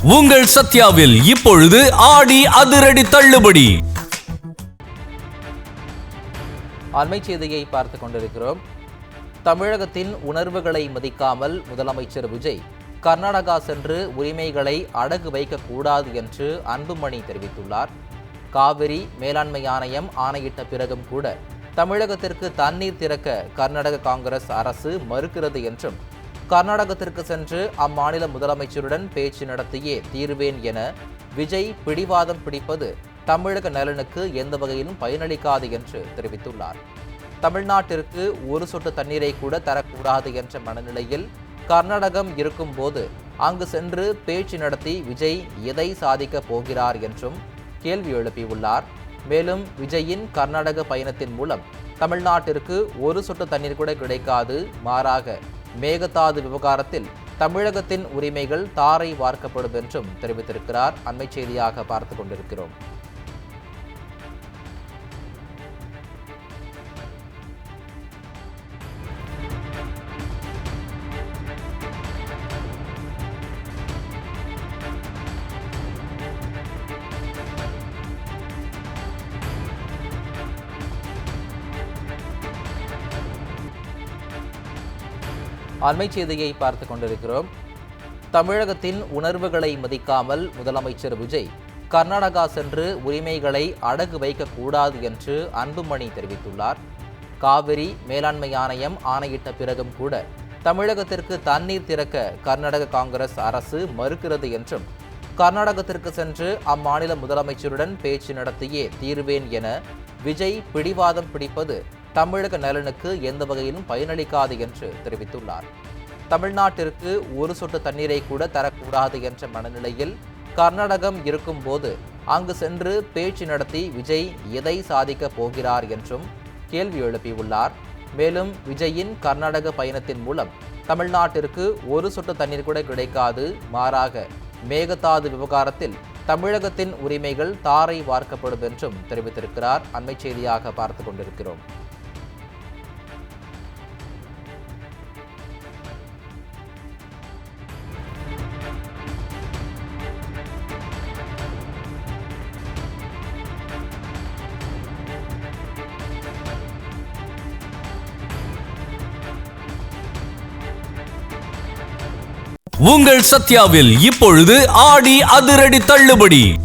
உங்கள் சத்யாவில் இப்பொழுது ஆடி அதிரடி தள்ளுபடி. அண்மை செய்தியை பார்த்துக் கொண்டிருக்கிறோம். தமிழகத்தின் உணர்வுகளை மதிக்காமல் முதலமைச்சர் விஜய் கர்நாடகா சென்று உரிமைகளை அடகு வைக்கக்கூடாது என்று அன்புமணி தெரிவித்துள்ளார். காவிரி மேலாண்மை ஆணையம் ஆணையிட்ட பிறகும் கூட தமிழகத்திற்கு தண்ணீர் திறக்க கர்நாடக காங்கிரஸ் அரசு மறுக்கிறது என்றும், கர்நாடகத்திற்கு சென்று அம்மாநில முதலமைச்சருடன் பேச்சு நடத்தியே தீர்வேன் என விஜய் பிடிவாதம் பிடிப்பது தமிழக நலனுக்கு எந்த வகையிலும் பயனளிக்காது என்று தெரிவித்துள்ளார். தமிழ்நாட்டிற்கு ஒரு சொட்டு தண்ணீரை கூட தரக்கூடாது என்ற மனநிலையில் கர்நாடகம் இருக்கும் போது அங்கு சென்று பேச்சு நடத்தி விஜய் எதை சாதிக்கப் போகிறார் என்றும் கேள்வி எழுப்பியுள்ளார். மேலும் விஜயின் கர்நாடக பயணத்தின் மூலம் தமிழ்நாட்டிற்கு ஒரு சொட்டு தண்ணீர் கூட கிடைக்காது, மாறாக மேகதாது விவகாரத்தில் தமிழகத்தின் உரிமைகள் தாரை வார்க்கப்படும் என்றும் தெரிவித்திருக்கிறார். அண்மை செய்தியாக பார்த்துக் கொண்டிருக்கிறோம். அண்மை செய்தியை பார்த்துக் கொண்டிருக்கிறோம். தமிழகத்தின் உணர்வுகளை மதிக்காமல் முதலமைச்சர் விஜய் கர்நாடகா சென்று உரிமைகளை அடகு வைக்கக்கூடாது என்று அன்புமணி தெரிவித்துள்ளார். காவிரி மேலாண்மை ஆணையம் ஆணையிட்ட பிறகும் கூட தமிழகத்திற்கு தண்ணீர் திறக்க கர்நாடக காங்கிரஸ் அரசு மறுக்கிறது என்றும், கர்நாடகத்திற்கு சென்று அம்மாநில முதலமைச்சருடன் பேச்சு நடத்தியே தீர்வேன் என விஜய் பிடிவாதம் பிடிப்பது தமிழக நலனுக்கு எந்த வகையிலும் பயனளிக்காது என்று தெரிவித்துள்ளார். தமிழ்நாட்டிற்கு ஒரு சொட்டு தண்ணீரை கூட தரக்கூடாது என்ற மனநிலையில் கர்நாடகம் இருக்கும் போது அங்கு சென்று பேச்சு நடத்தி விஜய் எதை சாதிக்கப் போகிறார் என்றும் கேள்வி எழுப்பியுள்ளார். மேலும் விஜயின் கர்நாடக பயணத்தின் மூலம் தமிழ்நாட்டிற்கு ஒரு சொட்டு தண்ணீர் கூட கிடைக்காது, மாறாக மேகதாது விவகாரத்தில் தமிழகத்தின் உரிமைகள் தாரை வார்க்கப்படும் என்றும் தெரிவித்திருக்கிறார். அண்மை செய்தியாக பார்த்துக் கொண்டிருக்கிறோம். உங்கள் சத்யாவில் இப்பொழுது ஆடி அதிரடி தள்ளுபடி.